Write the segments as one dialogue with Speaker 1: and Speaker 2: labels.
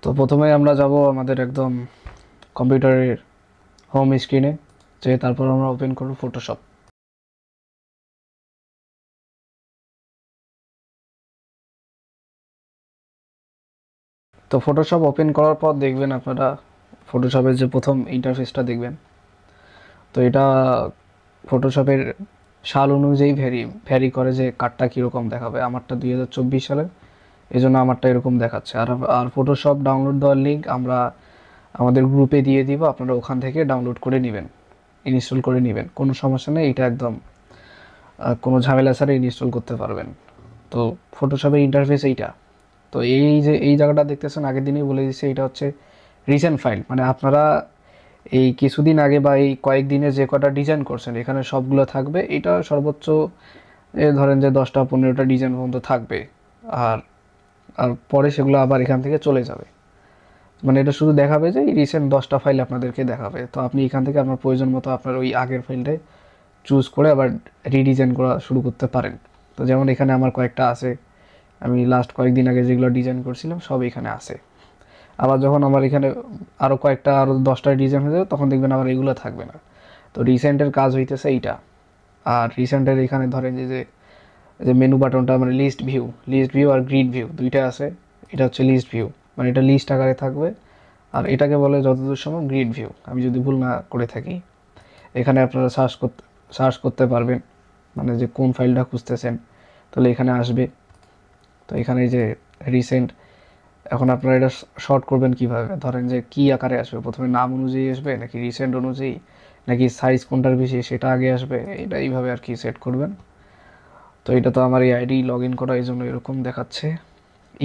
Speaker 1: তো প্রথমে আমরা যাব আমাদের একদম কম্পিউটারের হোম স্ক্রিনে, যে তারপর আমরা ওপেন করব ফটোশপ। তো ফটোশপ ওপেন করার পর দেখবেন আপনারা ফটোশপের যে প্রথম ইন্টারফেসটা দেখবেন। তো এটা ফটোশপের সাল অনুযায়ী ভ্যারি করে যে কার্ডটা কীরকম দেখাবে। আমারটা 2024 সালের, এই জন্য আমারটা এরকম দেখাচ্ছে। আর ফটোশপ ডাউনলোড দেওয়ার লিঙ্ক আমরা আমাদের গ্রুপে দিয়ে দিব, আপনারা ওখান থেকে ডাউনলোড করে নেবেন, ইনস্টল করে নেবেন, কোনো সমস্যা নেই। এটা একদম কোনো ঝামেলা ছাড়া ইনস্টল করতে পারবেন। তো ফটোশপের ইন্টারফেস এইটা। তো এই যে এই জায়গাটা দেখতেছেন, আগের দিনেই বলে দিচ্ছে এটা হচ্ছে রিসেন্ট ফাইল, মানে আপনারা এই কিছুদিন আগে বা এই কয়েকদিনে যে কটা ডিজাইন করছেন এখানে সবগুলো থাকবে। এটা সর্বোচ্চ ধরেন যে 10টা 15টা ডিজাইন পর্যন্ত থাকবে, আর আর পরে সেগুলো আবার এখান থেকে চলে যাবে। মানে এটা শুধু দেখাবে যে এই রিসেন্ট 10টা ফাইল আপনাদেরকে দেখাবে। তো আপনি এখান থেকে আপনার প্রয়োজন মতো আপনার ওই আগের ফাইলটাই চুজ করে আবার রিডিজাইন করা শুরু করতে পারেন। তো যেমন এখানে আমার কয়েকটা আছে, আমি লাস্ট কয়েকদিন আগে যেগুলো ডিজাইন করছিলাম সব এখানে আছে। আবার যখন আমার এখানে আরও 10টা ডিজাইন হয়ে যাবে তখন দেখবেন আবার এগুলো থাকবে না। তো রিসেন্টের কাজ হইতেছে এইটা। আর রিসেন্টের এখানে ধরেন যে যে মেনু বাটনটা মানে লিস্ট ভিউ আর গ্রিড ভিউ দুইটা আছে। এটা হচ্ছে লিস্ট ভিউ, মানে এটা লিস্ট আকারে থাকবে, আর এটাকে বলে যতদূর সম্ভব গ্রিড ভিউ, আমি যদি ভুল না করে থাকি। এখানে আপনারা সার্চ করতে পারবেন, মানে যে কোন ফাইলটা খুঁজতেছেন, তাহলে এখানে আসবে। তো এখানে যে রিসেন্ট, এখন আপনারা এটা শর্ট করবেন কিভাবে, ধরেন যে কি আকারে আসবে, প্রথমে নাম অনুযায়ী আসবে নাকি রিসেন্ট অনুযায়ী নাকি সাইজ কোনটার বেশি সেটা আগে আসবে, এটা এইভাবে আর কি সেট করবেন। তো এটা তো আমার এই আইডি লগ ইন করা, এই জন্য এরকম দেখাচ্ছে।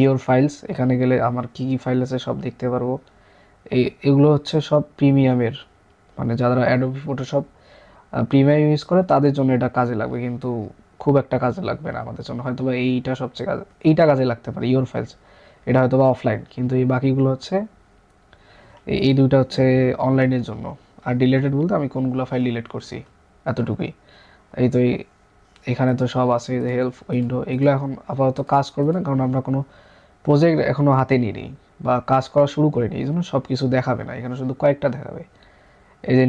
Speaker 1: ইওর ফাইলস, এখানে গেলে আমার কি কি ফাইল আছে সব দেখতে পারবো। এগুলো হচ্ছে সব প্রিমিয়ামের, মানে যারা অ্যাডোবি ফটোশপ প্রিমিয়াম ইউজ করে তাদের জন্য এটা কাজে লাগবে, কিন্তু খুব একটা কাজে লাগবে না আমাদের জন্য। হয়তো বা এইটা কাজে লাগতে পারে ইওর ফাইলস, এটা হয়তো বা অফলাইন, কিন্তু এই বাকিগুলো হচ্ছে এই দুইটা হচ্ছে অনলাইনের জন্য। আর ডিলেটেড বলতে আমি কোনগুলো ফাইল ডিলিট করছি এতটুকুই। এই তো এখানে তো সব আছে, হেল্প উইন্ডো, এগুলো এখন আপাতত কাজ করবে না, কারণ আমরা কোনো প্রজেক্ট এখনও হাতে নিইনি বা কাজ করা শুরু করিনি, এই জন্য সব কিছু দেখাবে না, এখানে শুধু কয়েকটা দেখাবে। এই যে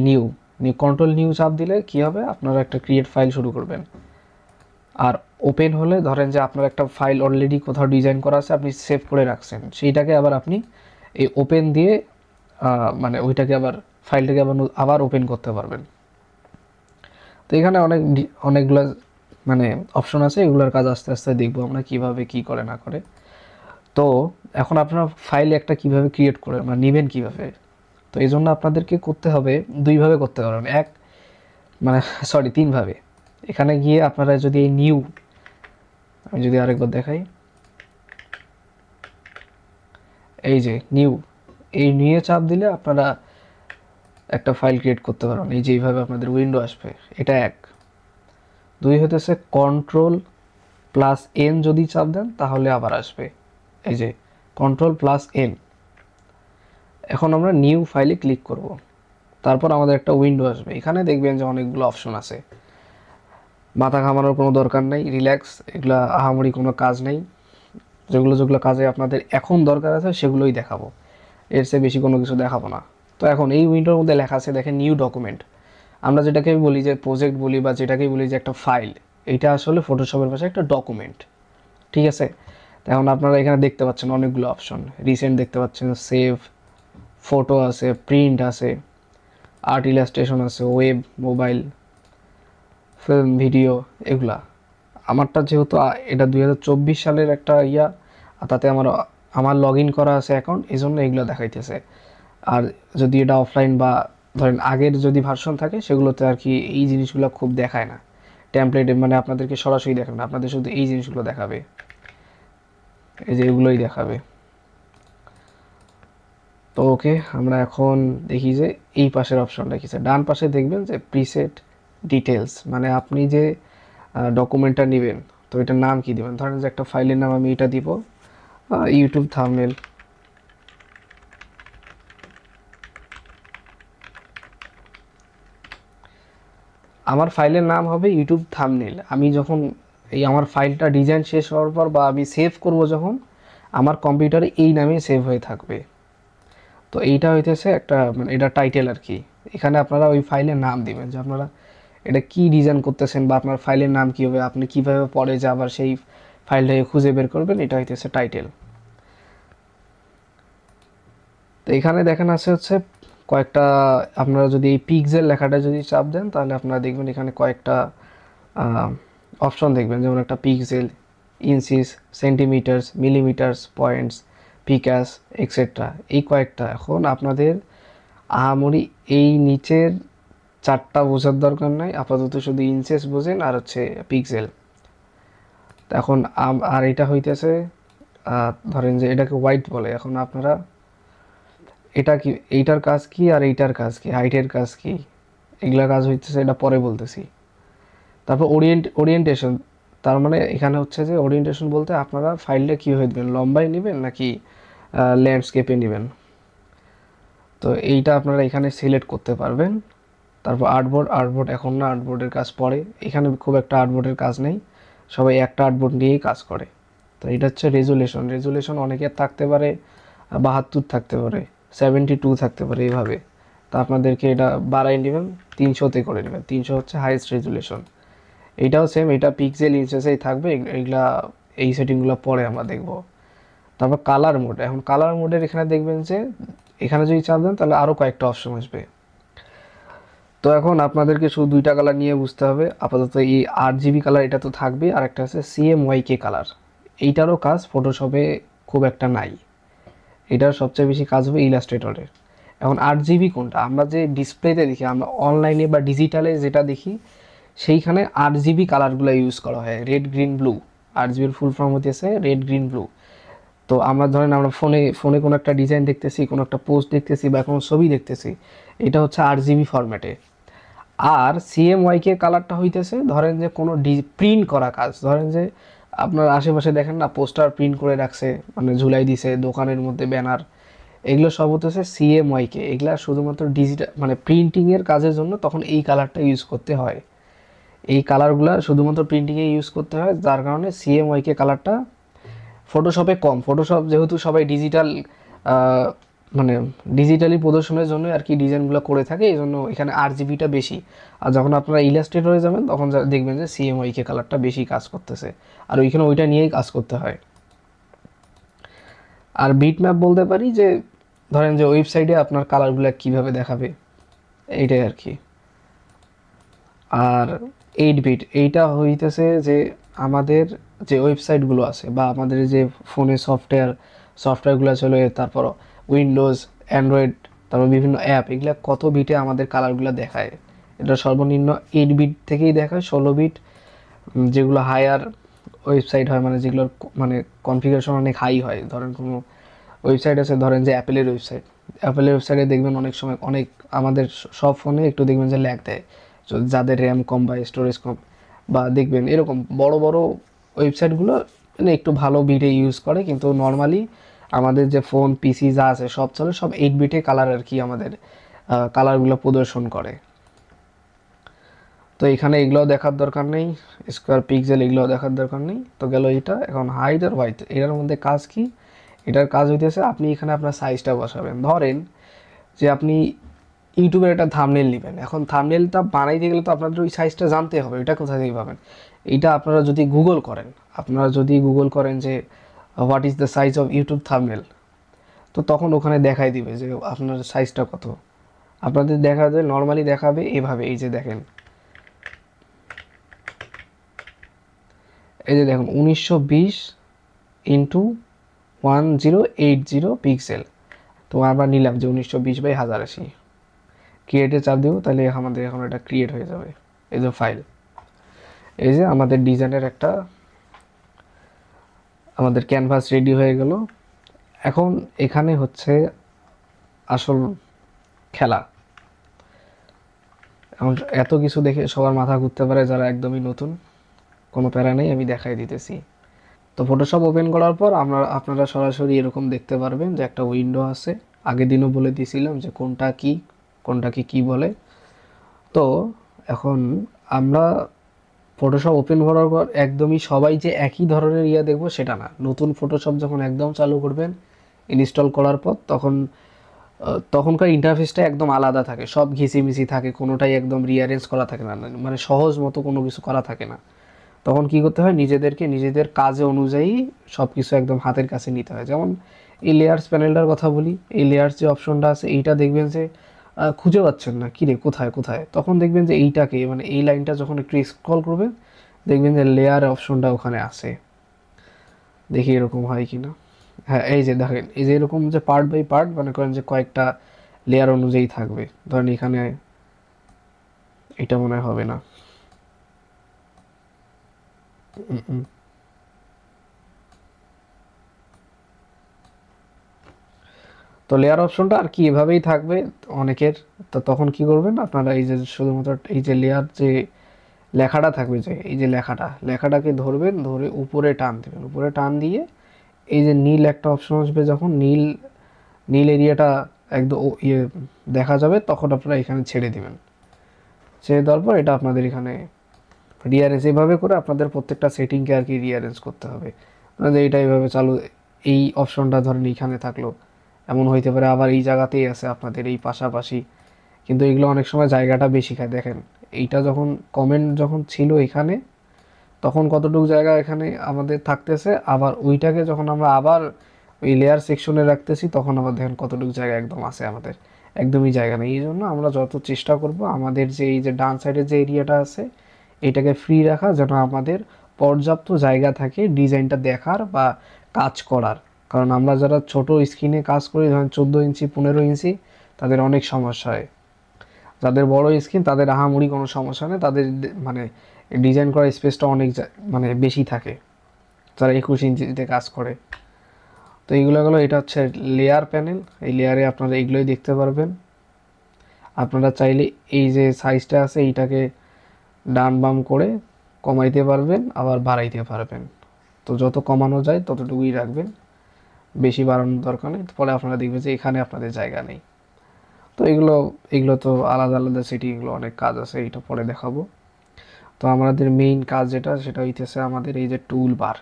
Speaker 1: কন্ট্রোল নিউ চাপ দিলে কি হবে, আপনারা একটা ক্রিয়েট ফাইল শুরু করবেন। আর ওপেন হলে ধরেন যে আপনার একটা ফাইল অলরেডি কোথাও ডিজাইন করা আছে, আপনি সেভ করে রাখছেন, সেইটাকে আবার আপনি এই ওপেন দিয়ে মানে ওইটাকে আবার ফাইলটাকে আবার ওপেন করতে পারবেন। তো এখানে অনেকগুলো মানে অপশন আছে, এগুলোর কাজ আস্তে আস্তে দেখবো আমরা কিভাবে কি করে না করে। তো এখন আপনারা ফাইল একটা কিভাবে ক্রিয়েট করে মানে নেবেন কিভাবে, তো এই জন্য আপনাদেরকে করতে হবে দুইভাবে করতে পারবেন, তিনভাবে। এখানে গিয়ে আপনারা যদি এই আমি যদি আরেকবার দেখাই, এই যে এই নিয়ে চাপ দিলে আপনারা একটা ফাইল ক্রিয়েট করতে পারবেন। এই যে এইভাবে আপনাদের উইন্ডো আসবে, এটা এক। দুই হতেছে Ctrl+N যদি চাপ দেন তাহলে আবার আসবে, এই যে Ctrl+N। এখন আমরা নিউ ফাইলে ক্লিক করব, তারপর আমাদের একটা উইন্ডো আসবে। এখানে দেখবেন যে অনেকগুলো অপশন আছে, মাথা ঘামানোর কোনো দরকার নেই, রিল্যাক্স, এগুলো আহামরি কোনো কাজ নেই। যেগুলো কাজে আপনাদের এখন দরকার আছে সেগুলোই দেখাবো, এর চেয়ে বেশি কোনো কিছু দেখাবো না। তো এখন এই উইন্ডোর মধ্যে লেখা আছে দেখেন নিউ ডকুমেন্ট। আমরা যেটাকে বলি যে প্রজেক্ট বলি বা যেটাকে বলি যে একটা ফাইল, এটা আসলে ফটোশপের ভাষায় একটা ডকুমেন্ট, ঠিক আছে। এখন আপনারা এখানে দেখতে পাচ্ছেন অনেকগুলো অপশন, রিসেন্ট দেখতে পাচ্ছেন, সেভ, ফটো আছে, প্রিন্ট আছে, আর্ট ইলাস্ট্রেশন আছে, ওয়েব, মোবাইল, ফিল্ম, ভিডিও, এগুলা। আমারটা যেহেতু এটা 2024 সালের একটা আর তাতে আমার লগ ইন করা আছে অ্যাকাউন্ট, এই জন্য এগুলো দেখাইতেছে। আর যদি এটা অফলাইন বা ধরেন আগের যদি ভার্সন থাকে সেগুলোতে আর কি এই জিনিসগুলো খুব দেখায় না, টেমপ্লেটে মানে আপনাদেরকে সরাসরি দেখাবে না, আপনাদের শুধু এই জিনিসগুলো দেখাবে, এই যে এগুলোই দেখাবে। তো ওকে, আমরা এখন দেখি যে এই পাশের অপশনটা কি, ডান পাশে দেখবেন যে প্রিসেট ডিটেলস, মানে আপনি যে ডকুমেন্টটা নেবেন তো এটার নাম কি দিবেন। ধরেন যে একটা ফাইলের নাম আমি এটা দিব ইউটিউব থাম্বনেল। আমার ফাইলের নাম হবে ইউটিউব থাম্বনেল। আমি যখন আমার ফাইলটা ডিজাইন শেষ হওয়ার পর বা আমি সেভ করব যখন, আমার কম্পিউটারে এই নামে সেভ হয়ে থাকবে। তো এইটা হইতেছে একটা মানে এটা টাইটেল আর কি। এখানে আপনারা ওই ফাইলের নাম দিবেন যে আপনারা এটা কি ডিজাইন করতেছেন বা আপনার ফাইলের নাম কী হবে, আপনি কীভাবে পরে যে আবার সেই ফাইলটাকে খুঁজে বের করবেন, এটা হইতেছে টাইটেল। তো এখানে দেখেন আছে হচ্ছে কয়েকটা, আপনারা যদি এই পিক্সেল লেখাটা যদি চাপ দেন তাহলে আপনারা দেখবেন এখানে কয়েকটা অপশন দেখবেন, যেমন একটা pixel, inches, centimetres, millimetres, points, picas, etcetera, এই কয়েকটা। এখন আপনাদের আহামরি এই নিচের চারটা বোঝার দরকার নাই, আপাতত শুধু ইঞ্চেস বোঝেন আর হচ্ছে পিক্সেল। এখন আর এটা হইতেছে ধরেন যে এটাকে হোয়াইট বলে। এখন আপনারা এটা কি, এইটার কাজ কি আর এইটার কাজ কি, হাইটের কাজ কি, এগুলা কাজ হইতেছে এটা পরে বলতেছি। তারপর ওরিয়েন্টেশন, তার মানে এখানে হচ্ছে যে ওরিয়েন্টেশন বলতে আপনারা ফাইলটা কীভাবে দেবেন, লম্বায় নেবেন নাকি ল্যান্ডস্কেপে নেবেন, তো এইটা আপনারা এখানে সিলেক্ট করতে পারবেন। তারপর আর্টবোর্ড এখন না, আর্টবোর্ডের কাজ পরে, এখানে খুব একটা আর্টবোর্ডের কাজ নেই, সবাই একটা আর্টবোর্ড নিয়েই কাজ করে। তো এটা হচ্ছে রেজুলেশন অনেকের থাকতে পারে 72 থাকতে পারে, 72 থাকতে পারে এইভাবে। তো আপনাদেরকে এটা বাড়াই নেবেন, 300-তে করে নেবেন, 300 হচ্ছে হাইয়েস্ট রেজুলেশন। এইটাও সেম, এটা পিক্সেল ইঞ্চেসেই থাকবে, এইগুলা এই সেটিংগুলো পরে আমরা দেখব। তারপর কালার মোড, এখন কালার মোডের এখানে দেখবেন যে এখানে যদি চাপ দেন তাহলে আরও কয়েকটা অপশন আসবে। তো এখন আপনাদেরকে শুধু দুইটা কালার নিয়ে বুঝতে হবে আপাতত। এই 8GB কালার এটা তো থাকবে, আর একটা আছে CMYK কালার, এইটারও কাজ ফটোশপে খুব একটা নাই, এটার সবচেয়ে বেশি কাজ হবে ইলাস্ট্রেটরে। এখন 8GB কোনটা, আমরা যে ডিসপ্লেতে দেখি, আমরা অনলাইনে বা ডিজিটালে যেটা দেখি, সেইখানে 8GB কালারগুলো ইউজ করা হয়, রেড গ্রিন ব্লু। 8GBর ফুল ফর্ম হতেছে রেড গ্রিন ব্লু। তো আমরা ধরেন আমরা ফোনে কোনো একটা ডিজাইন দেখতেছি, কোনো একটা পোস্ট দেখতেছি বা কোনো ছবি দেখতেছি, এটা হচ্ছে 8GB ফরম্যাটে। আর CMYK কালারটা হইতেছে ধরেন যে কোনো প্রিন্ট করা কাজ, ধরেন যে আপনার আশেপাশে দেখেন না পোস্টার প্রিন্ট করে রাখছে, মানে ঝুলাই দিছে দোকানের মধ্যে ব্যানার, এগুলো সব হতেছে CMYK। এগুলা শুধুমাত্র ডিজিটাল মানে প্রিন্টিংয়ের কাজের জন্য তখন এই কালারটা ইউজ করতে হয়, এই কালারগুলো শুধুমাত্র প্রিন্টিংয়ে ইউজ করতে হয়, যার কারণে CMYK কালারটা ফটোশপে কম। ফটোশপ যেহেতু সবাই ডিজিটাল মানে ডিজিটালি প্রদর্শনের জন্য আর কি ডিজাইনগুলো করে থাকে, এই জন্য এখানে 8GBটা বেশি। আর যখন আপনারা ইলাস্ট্রেটরে যাবেন তখন দেখবেন যে CMYK কালারটা বেশি কাজ করতেছে, আর ওইখানে ওইটা নিয়েই কাজ করতে হয়। আর বিটম্যাপ বলতে পারি যে ধরেন যে ওয়েবসাইটে আপনার কালারগুলো কীভাবে দেখাবে, এইটাই আর কি। আর 8 বিট এইটা হইতেছে যে আমাদের যে ওয়েবসাইটগুলো আছে বা আমাদের যে ফোনে সফটওয়্যারগুলো চলে, তারপর উইন্ডোজ, অ্যান্ড্রয়েড, তারপর বিভিন্ন অ্যাপ, এগুলো কত বিটে আমাদের কালারগুলো দেখায়। এটা সর্বনিম্ন 8 বিট থেকেই দেখায়, 16 বিট যেগুলো হায়ার ওয়েবসাইট হয়, মানে যেগুলোর মানে কনফিগারেশন অনেক হাই হয়। ধরেন কোনো ওয়েবসাইট আছে, ধরেন যে অ্যাপেলের ওয়েবসাইটে দেখবেন অনেক সময় অনেক আমাদের সব ফোনে একটু দেখবেন যে ল্যাগ দেয়, যাদের র্যাম কম বা স্টোরেজ কম, বা দেখবেন এরকম বড় বড় ওয়েবসাইটগুলো মানে একটু ভালো বিটে ইউজ করে, কিন্তু নর্মালি আমাদের যে ফোন পিসি যা আছে সব চলে সব 8 বিটে কালার আর কি আমাদের কালারগুলো প্রদর্শন করে। তো এখানে এগুলোও দেখার দরকার নেই, স্কোয়ার পিক্সেল এগুলোও দেখার দরকার নেই। তো গেল এইটা। এখন হাইট আর হোয়াইট, এটার মধ্যে কাজ কি, এটার কাজ হইতেছে আপনি এখানে আপনার সাইজটা বসাবেন। ধরেন যে আপনি ইউটিউবের একটা থাম্বনেল নেবেন, এখন থাম্বনেলটা বানাইতে গেলে তো আপনাদের ওই সাইজটা জানতে হবে, এটা কোথা থেকে পাবেন, এইটা আপনারা যদি গুগল করেন যে what is the size of YouTube thumbnail, তো তখন ওখানে দেখাই দিবে যে আপনার সাইজটা কত। আপনাদের দেখা যায় নর্মালি দেখাবে এভাবে, এই যে দেখেন, এই যে দেখুন 1920x1080 পিক্সেল। তো আমরা নিলাম যে 1920x1080, ক্রিয়েটে চাপ দেবো, তাহলে আমাদের এখন এটা ক্রিয়েট হয়ে যাবে। এই যে ফাইল, এই যে আমাদের ডিজাইনের একটা আমাদের ক্যানভাস রেডি হয়ে গেল। এখন এখানে হচ্ছে আসল খেলা। এখন এত কিছু দেখে সবার মাথা ঘুরতে পারে যারা একদমই নতুন, কোনো প্যারা নেই, আমি দেখাই দিতেছি। তো ফটোশপ ওপেন করার পর আপনারা সরাসরি এরকম দেখতে পারবেন যে একটা উইন্ডো আছে। আগের দিনও বলে দিয়েছিলাম যে কোনটাকে কি বলে। তো এখন আমরা ফটোশপ ওপেন করার পর একদমই সবাই যে একই ধরনের দেখবো সেটা না। নতুন ফটোশপ যখন একদম চালু করবেন ইনস্টল করার পর, তখন তখনকার ইন্টারফেসটা একদম আলাদা থাকে, সব ঘিসিমিসি থাকে, কোনোটাই একদম রিঅ্যারেঞ্জ করা থাকে না, মানে সহজ মতো কোনো কিছু করা থাকে না। তখন কি করতে হয়, নিজেদেরকে নিজেদের কাজে অনুযায়ী সব কিছু একদম হাতের কাছে নিতে হয়। যেমন এই লেয়ার্স প্যানেলটার কথা বলি, এই লেয়ার্স যে অপশনটা আছে এইটা দেখবেন যে খুঁজে পাচ্ছেন না, কিরে কোথায় কোথায়, তখন দেখবেন যে এইটাকে মানে এই লাইনটা যখন একটু স্ক্রল করবেন দেখবেন যে লেয়ার অপশনটা ওখানে আছে। দেখি এরকম হয় কি না। হ্যাঁ, এই যে দেখেন, এই যে এরকম যে পার্ট বাই পার্ট মনে করেন যে কয়েকটা লেয়ার অনুযায়ী থাকবে। ধরেন এখানে এটা মনে হয় হবে না। উম, উম। তো লেয়ার অপশনটা আর কি এভাবেই থাকবে অনেকের। তো তখন কি করবেন আপনারা, এই যে শুধুমাত্র এই যে লেয়ার যে লেখাটা থাকবে, যে এই যে লেখাটাকে ধরবেন, ধরে উপরে টান দেবেন, উপরে টান দিয়ে এই যে নীল একটা অপশন আসবে, যখন নীল নীল এরিয়াটা একদম ইয়ে দেখা যাবে, তখন আপনারা এখানে ছেড়ে দিবেন। ছেড়ে দেওয়ার পর এটা আপনাদের এখানে রিয়ারেঞ্জ এভাবে করে আপনাদের প্রত্যেকটা সেটিংকে আর কি রিয়ারেঞ্জ করতে হবে। আপনাদের এইটা এইভাবে চালু, এই অপশনটা ধরেন এইখানে থাকলো, এমন হইতে পারে আবার এই জায়গাতেই আছে আপনাদের এই পাশাপাশি, কিন্তু এগুলো অনেক সময় জায়গাটা বেশি খায়। দেখেন এইটা যখন কমেন্ট যখন ছিল এখানে, তখন কতটুকু জায়গা এখানে আমাদের থাকতেছে, আবার ওইটাকে যখন আমরা আবার ওই লেয়ার সেকশনে রাখতেছি তখন আবার দেখেন কতটুকু জায়গা একদম আছে আমাদের, একদমই জায়গা নেই। এই জন্য আমরা যত চেষ্টা করব আমাদের যে এই যে ডান সাইডের যে এরিয়াটা আছে এটাকে ফ্রি রাখা, যেন আমাদের পর্যাপ্ত জায়গা থাকে ডিজাইনটা দেখার বা কাজ করার। কারণ আমরা যারা ছোট স্ক্রিনে কাজ করি, ধরেন 14 ইঞ্চি 15 ইঞ্চি, তাদের অনেক সমস্যা হয়। যাদের বড় স্ক্রিন তাদের আহামরি কোনো সমস্যা নেই, তাদের মানে ডিজাইন করার স্পেসটা অনেক মানে বেশি থাকে, যারা 21 ইঞ্চিতে কাজ করে। তো এইগুলো গেলো, এটা হচ্ছে লেয়ার প্যানেল। এই লেয়ারে আপনারা এইগুলোই দেখতে পারবেন। আপনারা চাইলে এই যে সাইজটা আছে এইটাকে ডান বাম করে কমাইতে পারবেন, আবার বাড়াইতে পারবেন। তো যত কমানো যায় ততটুকুই রাখবেন, বেশি বাড়ানোর দরকার নেই, ফলে আপনারা দেখবেন যে এখানে আপনাদের জায়গা নেই। তো এগুলো এগুলো তো আলাদা আলাদা সেটিং, এগুলো অনেক কাজ আছে, এটা পরে দেখাবো। তো আমাদের মেইন কাজ যেটা, সেটা হইতেছে আমাদের এই যে টুল বার।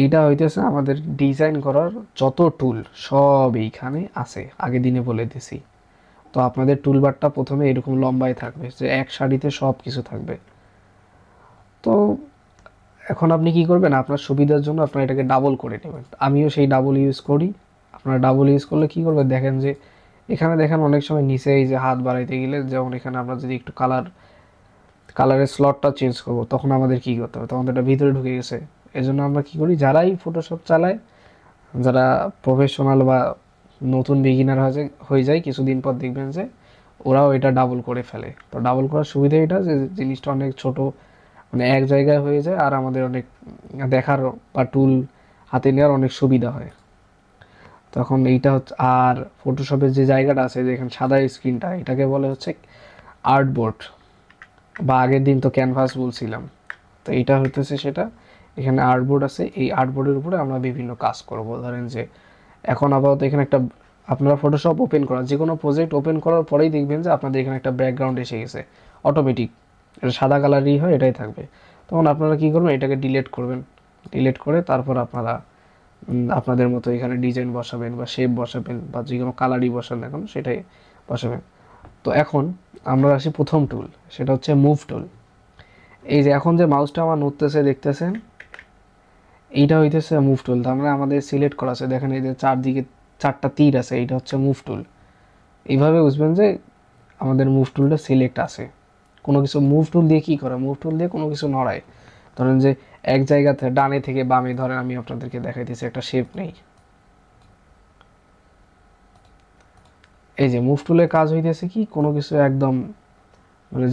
Speaker 1: এইটা হইতেছে আমাদের ডিজাইন করার যত টুল সব এইখানে আছে, আগে দিনে বলে দিছি। তো আপনাদের টুলবারটা প্রথমে এরকম লম্বাই থাকবে, যে এক সারিতে সব কিছু থাকবে। তো এখন আপনি কি করবেন, আপনার সুবিধার জন্য আপনার এটাকে ডাবল করে নেবেন। আমিও সেই ডাবল ইউজ করি। আপনারা ডাবল ইউজ করলে কি করবেন, দেখেন যে এখানে দেখেন অনেক সময় নিচে এই যে হাত বাড়াইতে গেলে, যেমন এখানে আমরা যদি একটু কালারের স্লটটা চেঞ্জ করব, তখন আমাদের কি করতে হবে, তখন তো এটা ভিতরে ঢুকে গেছে। এই জন্য আমরা কি করি, যারাই ফটোশপ চালায়, যারা প্রফেশনাল বা নতুন বিগিনার হয়ে যায় কিছুদিন পর, দেখবেন যে ওরাও এটা ডাবল করে ফেলে। তো ডাবল করার সুবিধা এটা যে জিনিসটা অনেক ছোট, মানে এক জায়গায় হয়ে যায়, আর আমাদের অনেক দেখার বা টুল হাতে নেওয়ার অনেক সুবিধা হয়। তখন এইটা হচ্ছে, আর ফটোশপের যে জায়গাটা আছে যেখানে সাদা স্ক্রিনটা, এটাকে বলে হচ্ছে আর্টবোর্ড, বা আগের দিন তো ক্যানভাস বলছিলাম। তো এইটা হইতেছে সেটা, এখানে আর্টবোর্ড আছে, এই আর্টবোর্ডের উপরে আমরা বিভিন্ন কাজ করব। ধরেন যে এখন আপাতত এখানে একটা, আপনারা ফটোশপ ওপেন করা যে কোনো প্রজেক্ট ওপেন করার পরেই দেখবেন যে আপনাদের এখানে একটা ব্যাকগ্রাউন্ড এসে গেছে অটোমেটিক, এটা সাদা কালারই হয়, এটাই থাকবে। তখন আপনারা কী করবেন, এটাকে ডিলিট করবেন। ডিলিট করে তারপর আপনারা আপনাদের মতো এখানে ডিজাইন বসাবেন বা শেপ বসাবেন বা যে কোনো কালারই বসান না কেন সেটাই বসাবেন। তো এখন আমরা আসি প্রথম টুল, সেটা হচ্ছে মুভ টুল। এই যে এখন যে মাউসটা আমার নড়তেছে দেখতেছেন, এইটা হইতেছে মুভ টুল। তার মানে আমাদের সিলেক্ট করা আছে, দেখেন এই যে চারদিকে চারটা তীর আছে, এইটা হচ্ছে মুভ টুল। এইভাবে বুঝবেন যে আমাদের মুভ টুলটা সিলেক্ট আছে। কোনো কিছু মুভ টুল দিয়ে কী করে, মুভ টুল দিয়ে কোনো কিছু নড়ায়। ধরেন যে এক জায়গাতে ডানে থেকে বামে, ধরেন আমি আপনাদেরকে দেখাইতেছি একটা শেপ নেই, এই যে মুভ টুলের কাজ হইতেছে কি, কোনো কিছু একদম মানে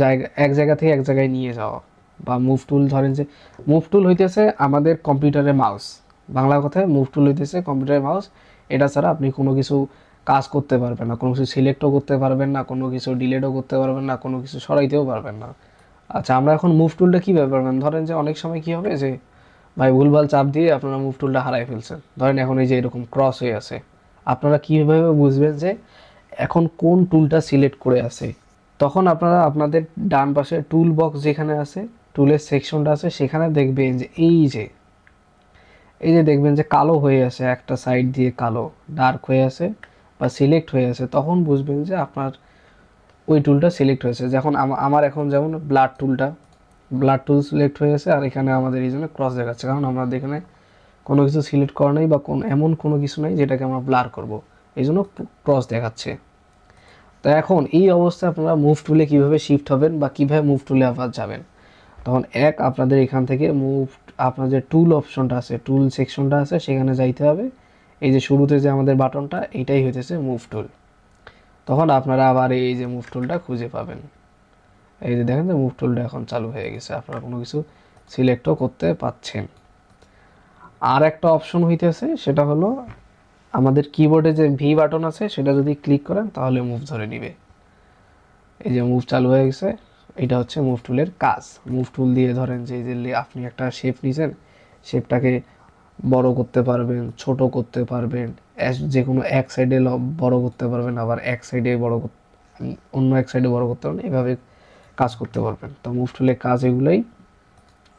Speaker 1: এক জায়গা থেকে এক জায়গায় নিয়ে যাওয়া। বা মুভ টুল, ধরেন যে মুভ টুল হইতেছে আমাদের কম্পিউটারের মাউস, বাংলা কথায় মুভ টুল হইতেছে কম্পিউটারের মাউস। এটা ছাড়া আপনি কোনো কিছু কাজ করতে পারবেন না, কোনো কিছু সিলেক্টও করতে পারবেন না, কোনো কিছু ডিলেটও করতে পারবেন না, কোনো কিছু সরাইতেও পারবেন না। আচ্ছা, আমরা এখন মুভ টুলটা কীভাবে পারবেন, ধরেন যে অনেক সময় কী হবে যে ভাই ভুলভাল চাপ দিয়ে আপনারা মুভ টুলটা হারাই ফেলছেন, ধরেন এখন এই যে এরকম ক্রস হয়ে আছে, আপনারা কীভাবে বুঝবেন যে এখন কোন টুলটা সিলেক্ট করে আছে। তখন আপনারা আপনাদের ডান পাশে টুল বক্স যেখানে আছে, টুলের সেকশনটা আছে, সেখানে দেখবেন যে এই যে দেখবেন যে কালো হয়ে আছে, একটা সাইড দিয়ে কালো ডার্ক হয়ে আছে, বা সিলেক্ট হয়ে আছে, তখন বুঝবেন যে আপনার ওই টুলটা সিলেক্ট হয়েছে। যখন আমার এখন যেমন ব্লাড টুল সিলেক্ট হয়ে গেছে, আর এখানে আমাদের এই জন্য ক্রস দেখাচ্ছে, কারণ আমরা এখানে কোনো কিছু সিলেক্ট করা নেই বা এমন কোনো কিছু নাই যেটাকে আমরা ব্লার করব, এই জন্য ক্রস দেখাচ্ছে। তো এখন এই অবস্থায় আপনারা মুভ টুলে কীভাবে শিফট হবেন বা কীভাবে মুভ টুলে আবার যাবেন, তখন আপনাদের এখান থেকে মুভ, আপনার যে টুল অপশনটা আছে, টুল সেকশনটা আছে, সেখানে যাইতে হবে। এই যে শুরুতে যে আমাদের বাটনটা, এইটাই হইতেছে মুভ টুল। তখন আপনারা আবার এই যে মুভ টুলটা খুঁজে পাবেন। এই যে দেখেন যে মুভ টুলটা এখন চালু হয়ে গেছে, আপনারা কোনো কিছু সিলেক্টও করতে পাচ্ছেন। আর একটা অপশন হইতেছে, সেটা হলো আমাদের কিবোর্ডে যে ভি বাটন আছে, সেটা যদি ক্লিক করেন তাহলে মুভ ধরে নিবে। এই যে মুভ চালু হয়ে গেছে, এটা হচ্ছে মুভ টুলের কাজ। মুভ টুল দিয়ে ধরেন যে আপনি একটা শেপ নিয়েছেন, শেপটাকে বড় করতে পারবেন, ছোট করতে পারবেন, যে কোনো এক সাইডে বড় করতে পারবেন, আবার এক সাইডে অন্য এক সাইডে বড় করতে পারবেন, এভাবে কাজ করতে পারবেন। তো মুভ টুলের কাজ এগুলোই।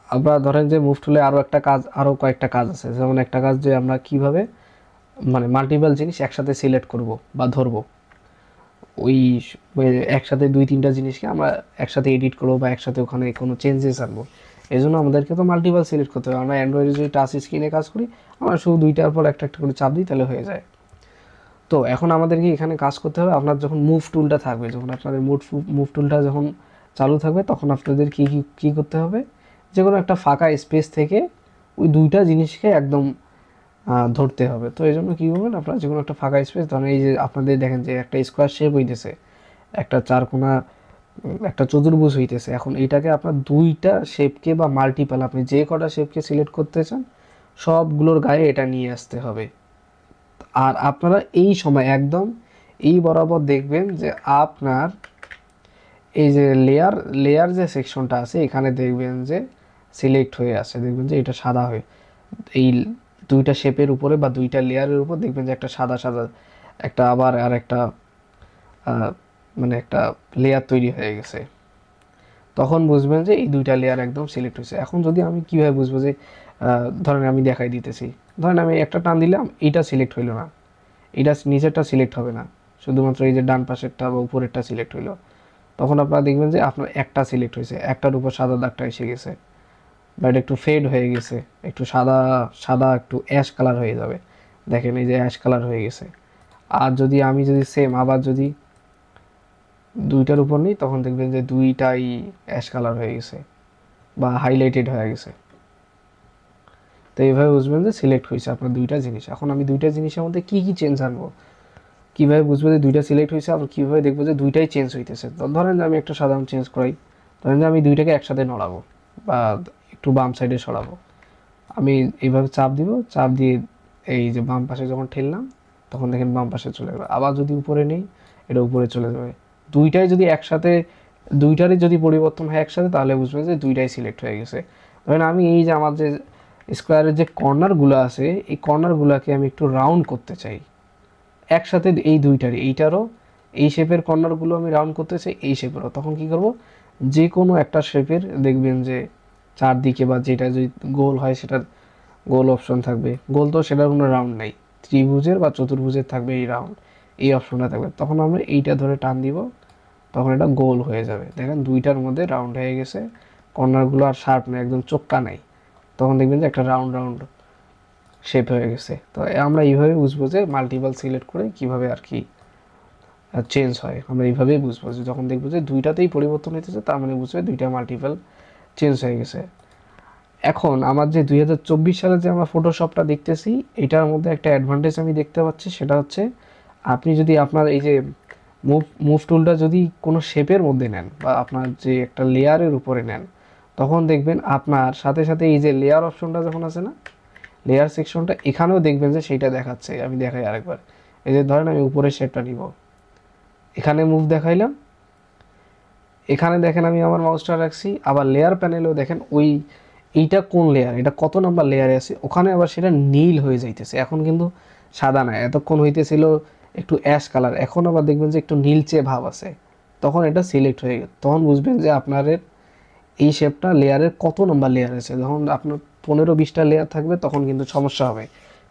Speaker 1: আমরা ধরেন যে মুভ টুলে আরও কয়েকটা কাজ আছে, যেমন একটা কাজ যে আমরা কিভাবে মানে মাল্টিপল জিনিস একসাথে সিলেক্ট করব বা ধরবো, ওই একসাথে 2-3টা জিনিসকে আমরা একসাথে এডিট করবো বা একসাথে ওখানে কোনো চেঞ্জেস আনবো। এই জন্য আমাদেরকে তো মাল্টিপল সিলেক্ট করতে হবে। আমরা অ্যান্ড্রয়েডে যদি টাচ স্ক্রিনে কাজ করি, আমরা শুধু দুইটার পর একটা একটা করে চাপ দিই, তাহলে হয়ে যায়। তো এখন আমাদেরকে এখানে কাজ করতে হবে। আপনার যখন মুভ টুলটা থাকবে, যখন আপনাদের মুভ টুলটা যখন চালু থাকবে, তখন আপনাদের কী করতে হবে, যে কোনো একটা ফাঁকা স্পেস থেকে ওই দুইটা জিনিসকে একদম ধরতে হবে। তো এই জন্য কী করবেন, আপনারা যে কোনো একটা ফাঁকা স্পেস ধরেন, এই যে আপনাদের দেখেন যে একটা স্কোয়ার শেপ হইতেছে, একটা চারকোনা, একটা চতুর্ভুজ হইতেছে। এখন এইটাকে আপনার দুইটা শেপকে বা মাল্টিপল, আপনি যে কটা শেপকে সিলেক্ট করতে চান সবগুলোর গায়ে এটা নিয়ে আসতে হবে। আর আপনারা এই সময় একদম এই বরাবর দেখবেন যে আপনার এই যে লেয়ার যে সেকশনটা আছে, এখানে দেখবেন যে সিলেক্ট হয়ে আছে, দেখবেন যে এটা সাদা হয়ে, এই দুইটা শেপের উপরে বা দুইটা লেয়ারের উপর দেখবেন যে একটা সাদা সাদা একটা আবার আর একটা মানে একটা লেয়ার তৈরি হয়ে গেছে। তখন বুঝবেন যে এই দুইটা লেয়ার একদম সিলেক্ট হয়েছে। এখন যদি আমি কীভাবে বুঝবো যে ধরেন আমি দেখাই দিতেছি, ধরেন আমি একটা টান দিলাম, এইটা সিলেক্ট হইলো না, এটা নিচেরটা সিলেক্ট হবে না, শুধুমাত্র এই যে ডান পাশেরটা বা উপরেরটা সিলেক্ট হইলো। তখন আপনারা দেখবেন যে আপনার একটা সিলেক্ট হয়েছে, একটার উপর সাদা দাগটা এসে গেছে, বা এটা একটু ফেড হয়ে গেছে, একটু সাদা সাদা একটু অ্যাশ কালার হয়ে যাবে। দেখেন এই যে অ্যাশ কালার হয়ে গেছে। আর যদি আমি সেম আবার যদি দুইটার উপর নিই, তখন দেখবেন যে দুইটাই অ্যাশ কালার হয়ে গেছে বা হাইলাইটেড হয়ে গেছে। তো এইভাবে বুঝবেন যে সিলেক্ট হয়েছে আপনার দুইটা জিনিস। এখন আমি দুইটা জিনিসের মধ্যে কী কী চেঞ্জ আনবো, কীভাবে বুঝবো যে দুইটা সিলেক্ট হয়েছে, আবার কীভাবে দেখবো যে দুইটাই চেঞ্জ হইতেছে। তো ধরেন যে আমি একটা সাধারণ চেঞ্জ করাই, ধরেন যে আমি দুইটাকে একসাথে নড়াবো বা একটু বাম সাইডে সরাবো। আমি এইভাবে চাপ দিব, চাপ দিয়ে এই যে বাম পাশে যখন ঠেললাম, তখন দেখেন বাম পাশে চলে গেলো। আবার যদি উপরে নেই, এটা উপরে চলে যাবে। দুইটাই যদি একসাথে, দুইটারই যদি পরিবর্তন হয় একসাথে, তাহলে বুঝবেন যে দুইটাই সিলেক্ট হয়ে গেছে। ধরেন আমি এই যে আমার যে স্কোয়ারের যে কর্নারগুলো আছে, এই কর্নারগুলোকে আমি একটু রাউন্ড করতে চাই একসাথে, এই দুইটারই, এইটারও এই শেপের কর্নারগুলো আমি রাউন্ড করতে চাই, এই শেপেরও। তখন কি করব, যে কোনো একটা শেপের দেখবেন যে চারদিকে বা যেটা যদি গোল হয় সেটার গোল অপশন থাকবে, গোল তো সেটার কোনো রাউন্ড নেই, ত্রিভুজের বা চতুর্ভুজের থাকবে এই রাউন্ড, এই অপশনটা থাকবে। তখন আমরা এইটা ধরে টান দিব, তখন এটা গোল হয়ে যাবে। দেখেন দুইটার মধ্যে রাউন্ড হয়ে গেছে, কর্নারগুলো আর শার্প নেই, একদম চোক্কা নেই, তখন দেখবেন যে একটা রাউন্ড রাউন্ড শেপ হয়ে গেছে। তো আমরা এইভাবে বুঝবো যে মাল্টিপল সিলেক্ট করে কিভাবে আর কি চেঞ্জ হয়, আমরা এইভাবেই বুঝবো। যে যখন দেখবো যে দুইটাতেই পরিবর্তন হইতেছে, তার মানে বুঝবে দুইটা মাল্টিপল চেঞ্জ হয়ে গেছে। এখন আমার যে 2024 সালে যে আমরা ফটোশপটা দেখতেছি, এটার মধ্যে একটা অ্যাডভান্টেজ আমি দেখতে পাচ্ছি, সেটা হচ্ছে আপনি যদি আপনার এই যে মুভ টুলটা যদি কোনো শেপের মধ্যে নেন বা আপনার যে একটা লেয়ারের উপরে নেন, তখন দেখবেন আপনার সাথে সাথে এই যে লেয়ার অপশনটা যখন আছে না, লেয়ার সেকশনটা, এখানেও দেখবেন যে সেইটা দেখাচ্ছে। আমি দেখাই আরেকবার, এই যে ধরেন আমি উপরের শেপটা নিব, এখানে মুভ দেখাইলাম, এখানে দেখেন আমি আমার মাউসটা রাখছি, আবার লেয়ার প্যানেলেও দেখেন এইটা কোন লেয়ার, এটা কত নাম্বার লেয়ারে আছে, ওখানে আবার সেটা নীল হয়ে যাইতেছে। এখন কিন্তু সাদা না, এতক্ষণ হইতেছিল একটু অ্যাশ কালার, এখন আবার দেখবেন যে একটু নীলচে ভাব আছে, তখন এটা সিলেক্ট হয়ে গেল। তখন বুঝবেন যে আপনার এই শেপটা লেয়ারের কত নাম্বার লেয়ার আছে। যখন আপনার 15-20টা লেয়ার থাকবে, তখন কিন্তু সমস্যা হবে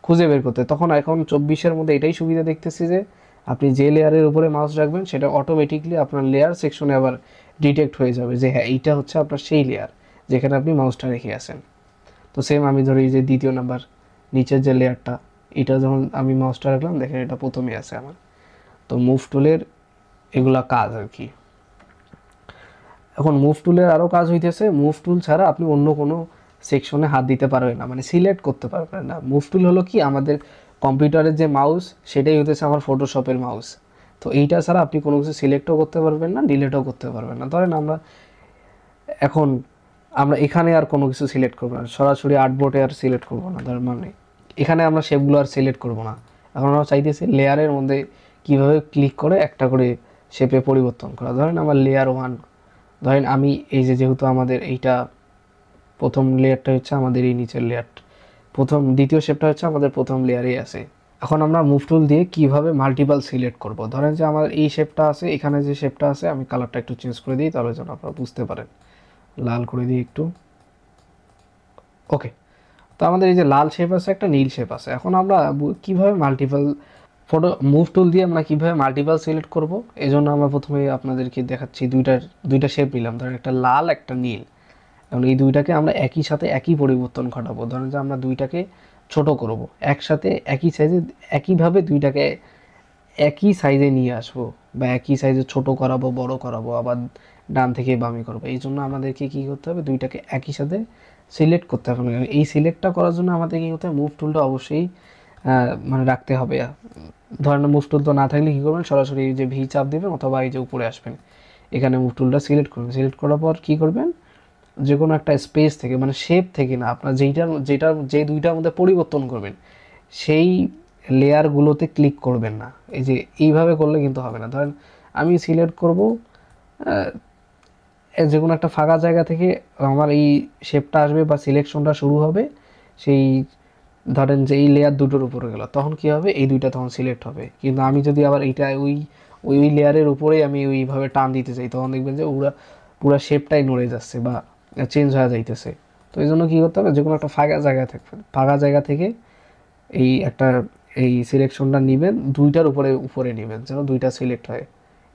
Speaker 1: খুঁজে বের করতে। তখন এখন 24-এর মধ্যে এটাই সুবিধা দেখতেছি যে আপনি যে লেয়ারের উপরে মাউস রাখবেন সেটা অটোমেটিকলি আপনার লেয়ার সেকশনে আবার ডিটেক্ট হয়ে যাবে যে হ্যাঁ এইটা হচ্ছে আপনার সেই লেয়ার যেখানে আপনি মাউসটা রেখে আছেন। তো সেম আমি ধরি যে দ্বিতীয় নাম্বার নিচের যে লেয়ারটা, এটা যখন আমি মাউসটা রাখলাম দেখেন এটা প্রথমে আছে আমার। তো মুভ টুলের এগুলা কাজ আর কি। এখন মুভ টুলের আরও কাজ হইতেছে, মুভ টুল ছাড়া আপনি অন্য কোনো সেকশনে হাত দিতে পারবেন না, মানে সিলেক্ট করতে পারবেন না। মুভ টুল হলো কি, আমাদের কম্পিউটারের যে মাউস সেটাই হতেছে আমার ফটোশপের মাউস। তো এইটা ছাড়া আপনি কোনো কিছু সিলেক্টও করতে পারবেন না, ডিলিটও করতে পারবেন না। ধরেন এখন আমরা এখানে আর কোনো কিছু সিলেক্ট করবো না, সরাসরি আর্টবোর্ডে আর সিলেক্ট করবো না, ধর মানে এখানে আমরা শেপগুলো আর সিলেক্ট করবো না। এখন আমরা চাইতেছি লেয়ারের মধ্যে কীভাবে ক্লিক করে একটা করে শেপে পরিবর্তন করা। ধরেন আমার লেয়ার 1, ধরেন আমি এই যে যেহেতু আমাদের এইটা প্রথম লেয়ারটা হচ্ছে আমাদের এই নিচের লেয়ার, দ্বিতীয় শেপটা হচ্ছে আমাদের প্রথম লেয়ারেই আছে। এখন আমরা মুভ টুল দিয়ে কিভাবে মাল্টিপল সিলেক্ট করব। ধরেন যে আমার এই শেপটা আছে, এখানে যে শেপটা আছে, আমি কালারটা একটু চেঞ্জ করে দিই তাহলে যেন আপনারা বুঝতে পারেন, লাল করে দিই একটু। ওকে, তো আমাদের এই যে লাল শেপ আছে, একটা নীল শেপ আছে। এখন আমরা কিভাবে মাল্টিপল মুভ টুল দিয়ে আমরা কীভাবে মাল্টিপল সিলেক্ট করব, এই জন্য আমরা প্রথমে আপনাদেরকে দেখাচ্ছি দুইটা শেপ নিলাম, ধরেন একটা লাল একটা নীল। এবং এই দুইটাকে আমরা একই সাথে একই পরিবর্তন ঘটাবো। ধরেন যে আমরা দুইটাকে ছোট করব, একসাথে একই সাইজে একইভাবে দুইটাকে একই সাইজে নিয়ে আসবো, বা একই সাইজে ছোট করাবো, বড় করাবো, আবার ডান থেকে বামে করবো। এই জন্য আমাদেরকে কী করতে হবে, দুইটাকে একই সাথে সিলেক্ট করতে হবে। এই সিলেক্টটা করার জন্য আমাদের কী করতে হবে, মুভ টুলটা অবশ্যই মানে রাখতে হবে। ধরেন মুভ টুল তো না থাকলে কী করবেন, সরাসরি এই যে ভি চাপ দেবেন অথবা এই যে উপরে আসবেন, এখানে মুভ টুলটা সিলেক্ট করবেন। সিলেক্ট করার পর কী করবেন, যে কোনো একটা স্পেস থেকে, মানে শেপ থেকে না, আপনার যে দুইটার মধ্যে পরিবর্তন করবেন সেই লেয়ারগুলোতে ক্লিক করবেন না। এই যে এইভাবে করলে কিন্তু হবে না। ধরেন আমি সিলেক্ট করব যে কোনো একটা ফাঁকা জায়গা থেকে আমার এই শেপটা আসবে বা সিলেকশনটা শুরু হবে, সেই ধরেন যে এই লেয়ার দুটোর উপরে গেল, তখন কী হবে, এই দুইটা তখন সিলেক্ট হবে। কিন্তু আমি যদি আবার এইটা ওই ওই লেয়ারের উপরেই আমি ওইভাবে টান দিতে চাই, তখন দেখবেন যে পুরো শেপটাই নড়ে যাচ্ছে বা চেঞ্জ হয়ে যাইতেছে। তো এই জন্য কী করতে হবে, যে কোনো একটা ফাঁকা জায়গা থেকে এই সিলেকশনটা নেবেন, দুইটার উপরে নেবেন, যেন দুইটা সিলেক্ট হয়।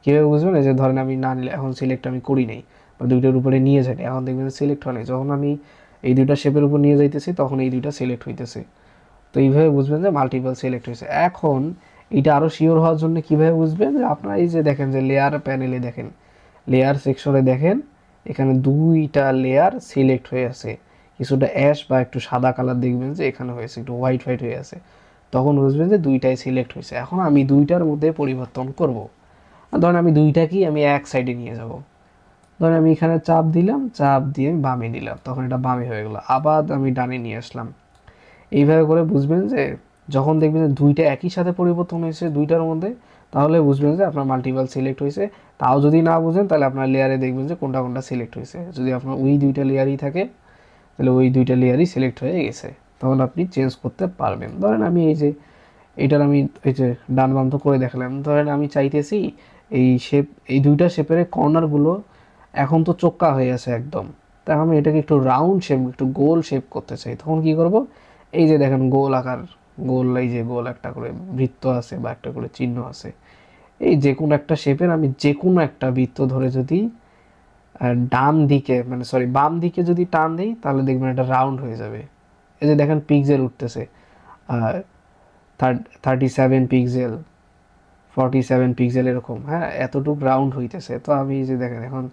Speaker 1: কীভাবে বুঝবেন, এই যে ধরেন আমি না নিলে, এখন সিলেক্ট আমি করি নাই বা দুইটার উপরে নিয়ে যাই, এখন দেখবেন সিলেক্ট হয় নাই। যখন আমি এই দুইটা শেপের উপর নিয়ে যাইতেছি তখন এই দুইটা সিলেক্ট হইতেছে। তো এইভাবে বুঝবেন যে মাল্টিপল সিলেক্ট হয়েছে। এখন এটা আরও শিওর হওয়ার জন্য কীভাবে বুঝবেন, যে আপনারা এই যে দেখেন যে লেয়ার প্যানেলে দেখেন, লেয়ার সেকশনে দেখেন, এখানে দুইটা লেয়ার সিলেক্ট হয়ে আছে, কিছুটা অ্যাশ বা একটু সাদা কালার দেখবেন যে এখানে হয়েছে, একটু হোয়াইট হয়ে আছে, তখন বুঝবেন যে দুইটাই সিলেক্ট হয়েছে। এখন আমি দুইটার মধ্যে পরিবর্তন করব। ধরেন আমি দুইটাকেই আমি এক সাইডে নিয়ে যাব। ধরেন আমি এখানে চাপ দিলাম, চাপ দিয়ে বামে নিলাম, তখন এটা বামে হয়ে গেল। আবার আমি ডানে নিয়ে আসলাম। এইভাবে করে বুঝবেন যে যখন দেখবেন যে দুইটা একই সাথে পরিবর্তন হয়েছে দুইটার মধ্যে, তাহলে বুঝবেন যে আপনার মাল্টিপল সিলেক্ট হয়েছে। তাও যদি না বুঝেন তাহলে আপনার লেয়ারে দেখবেন যে কোনটা সিলেক্ট হয়েছে। যদি আপনার ওই দুইটা লেয়ারই থাকে তাহলে ওই দুইটা লেয়ারই সিলেক্ট হয়ে গেছে, তখন আপনি চেঞ্জ করতে পারবেন। ধরেন আমি এইটার আমি এই যে ডান বাম তো করে দেখালাম। ধরেন আমি চাইতেছি এই দুইটা শেপের কর্নারগুলো এখন তো চোক্কা হয়ে আছে একদম, তাই আমি এটাকে একটু রাউন্ড শেপ, একটু গোল শেপ করতে চাই। তখন কি করব, এই যে দেখেন গোল আকার, এই যে গোল একটা করে বৃত্ত আছে বা একটা করে চিহ্ন আছে, এই যে কোনো একটা শেপের আমি যে কোনো একটা বৃত্ত ধরে যদি ডান দিকে মানে সরি বাম দিকে যদি টান দিই, তাহলে দেখবেন এটা রাউন্ড হয়ে যাবে। এই যে দেখেন পিক্সেল উঠতেছে, 37 পিক্সেল, 47 পিক্সেল, এরকম, হ্যাঁ, এতটুকু রাউন্ড হইতেছে। তো আমি এই যে দেখেন এখন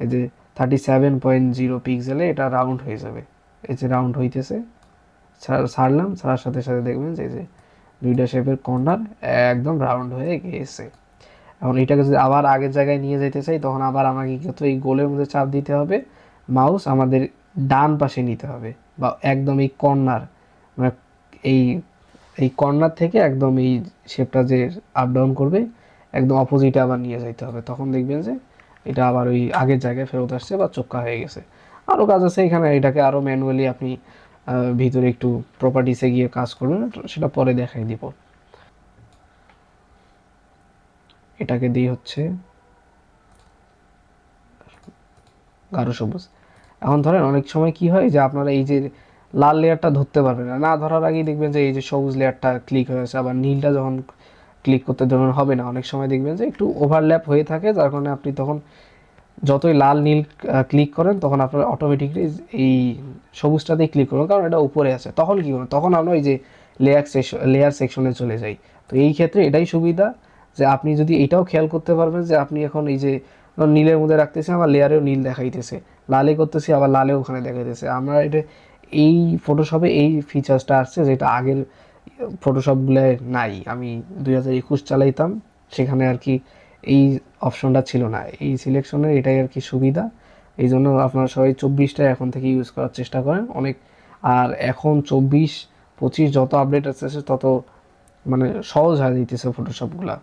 Speaker 1: এই যে 37.0 পিক্সেলে এটা রাউন্ড হয়ে যাবে। এই যে রাউন্ড হইতেছে, ছাড়লাম, ছাড়ার সাথে সাথে দেখবেন যে দুইটা শেপের কর্নার একদম রাউন্ড হয়ে গিয়েছে। এখন এটাকে যদি আবার আগের জায়গায় নিয়ে যেতে চাই, তখন আবার আমাকে কি করতে, এই গোলের মধ্যে চাপ দিতে হবে, মাউস আমাদের ডান পাশে নিতে হবে, বা একদম এই কর্নার, মানে এই এই কর্নার থেকে একদম এই শেপটা যে আপ ডাউন করবে একদম অপোজিটে আবার নিয়ে যাইতে হবে। তখন দেখবেন যে এটা আবার ওই আগের জায়গায় ফেরত আসছে বা চোক্কা হয়ে গেছে। আরও কাজ আছে এখানে, এটাকে আরও ম্যানুয়ালি আপনি ভিতরে একটু প্রপার্টিসে গিয়ে কাজ করবেন, সেটা পরে দেখাই দিব। এটাকে দিয়ে হচ্ছে গাঢ় সবুজ। এখন ধরেন অনেক সময় কি হয় যে আপনারা এই যে লাল লেয়ারটা ধরতে পারবেন না, ধরার আগেই দেখবেন যে এই যে সবুজ লেয়ারটা ক্লিক হয়ে আছে, আবার নীলটা যখন ক্লিক করতে ধরুন হবে না, অনেক সময় দেখবেন যে একটু ওভারল্যাপ হয়ে থাকে, যার কারণে আপনি তখন যতই লাল নীল ক্লিক করেন তখন আপনার অটোমেটিকলি এই সবুজটাতেই ক্লিক করবেন, কারণ এটা উপরে আছে। তখন কী করবেন, তখন আমরা ওই যে লেয়ার সেকশনে চলে যাই। তো এই ক্ষেত্রে এটাই সুবিধা যে আপনি যদি এটাও খেয়াল করতে পারবেন যে আপনি এখন এই যে নীলের মধ্যে রাখতেছি, আমার লেয়ারেও নীল দেখাইতেছে, লালে করতেছি আবার লালেও ওখানে দেখাইতেছে। আমরা এটা এই ফটোশপে এই ফিচার্সটা আসছে, যেটা আগের ফটোশপগুলোয় নাই। আমি 2021 চালাইতাম, সেখানে আর কি এই অপশনটা ছিল না। এই সিলেকশনের এটাই আর কি সুবিধা। এই জন্য আপনারা সবাই 24টা এখন থেকে ইউজ করার চেষ্টা করেন অনেক। আর এখন 24-25 যত আপডেট আসতেছে তত মানে সহজ হয়ে যেতেছে ফটোশপগুলা।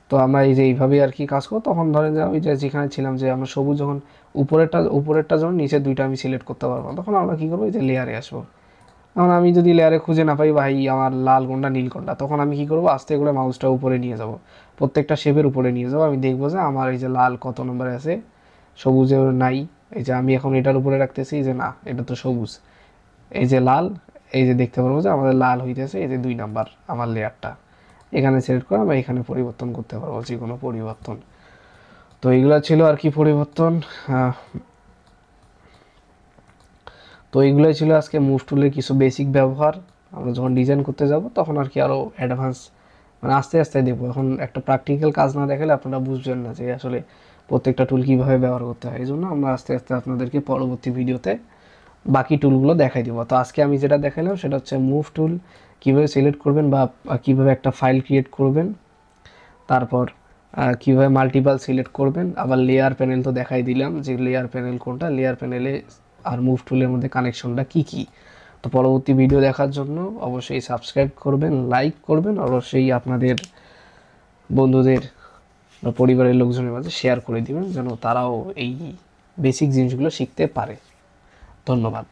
Speaker 1: তো আমরা এই যে এইভাবেই আর কি কাজ করবো। তখন ধরেন যে ওই যে যেখানে ছিলাম যে আমরা সবুজ যখন উপরেরটা যখন নিচের দুইটা আমি সিলেক্ট করতে পারবো, তখন আমরা কী করবো, এই যে লেয়ারে আসবো। এখন আমি যদি লেয়ারে খুঁজে না পাই ভাই আমার লাল কোনটা নীল কোনটা, তখন আমি কী করবো, আস্তে করে মাউসটা উপরে নিয়ে যাব, প্রত্যেকটা শেপের উপরে নিয়ে যাবো। আমি দেখবো যে আমার এই যে লাল কত নম্বরে আছে, সবুজের নাই। এই যে আমি এখন এটার উপরে রাখতেছি, যে না এটা তো সবুজ, এই যে লাল, এই যে দেখতে পারবো যে আমাদের লাল হইতেছে, এই যে 2 নাম্বার আমার লেয়ারটা। এখানে সিলেক্ট করে আমরা এখানে পরিবর্তন করতে পারবো, যে কোনো পরিবর্তন। তো এইগুলো ছিল আর কি পরিবর্তন। তো এইগুলোই ছিল আজকে মুভ টুলের কিছু বেসিক ব্যবহার। আমরা যখন ডিজাইন করতে যাব তখন আর কি আরও অ্যাডভান্স মানে আস্তে আস্তে দেখবো। এখন একটা প্র্যাকটিক্যাল কাজ না দেখালে আপনারা বুঝবেন না যে আসলে প্রত্যেকটা টুল কীভাবে ব্যবহার করতে হয়। এই জন্য আমরা আস্তে আস্তে আপনাদেরকে পরবর্তী ভিডিওতে বাকি টুলগুলো দেখাই দেবো। তো আজকে আমি যেটা দেখালাম সেটা হচ্ছে মুভ টুল কীভাবে সিলেক্ট করবেন বা কীভাবে একটা ফাইল ক্রিয়েট করবেন, তারপর কীভাবে মাল্টিপাল সিলেক্ট করবেন, আবার লেয়ার প্যানেল তো দেখাই দিলাম যে লেয়ার প্যানেল কোনটা, লেয়ার প্যানেলে আর মুভ টুলের মধ্যে কানেকশনটা কী কী। তো পরবর্তী ভিডিও দেখার জন্য অবশ্যই সাবস্ক্রাইব করবেন, লাইক করবেন, অবশ্যই আপনাদের বন্ধুদের বা পরিবারের লোকজনের মাঝে শেয়ার করে দিবেন, যেন তারাও এই বেসিক জিনিসগুলো শিখতে পারে। ধন্যবাদ।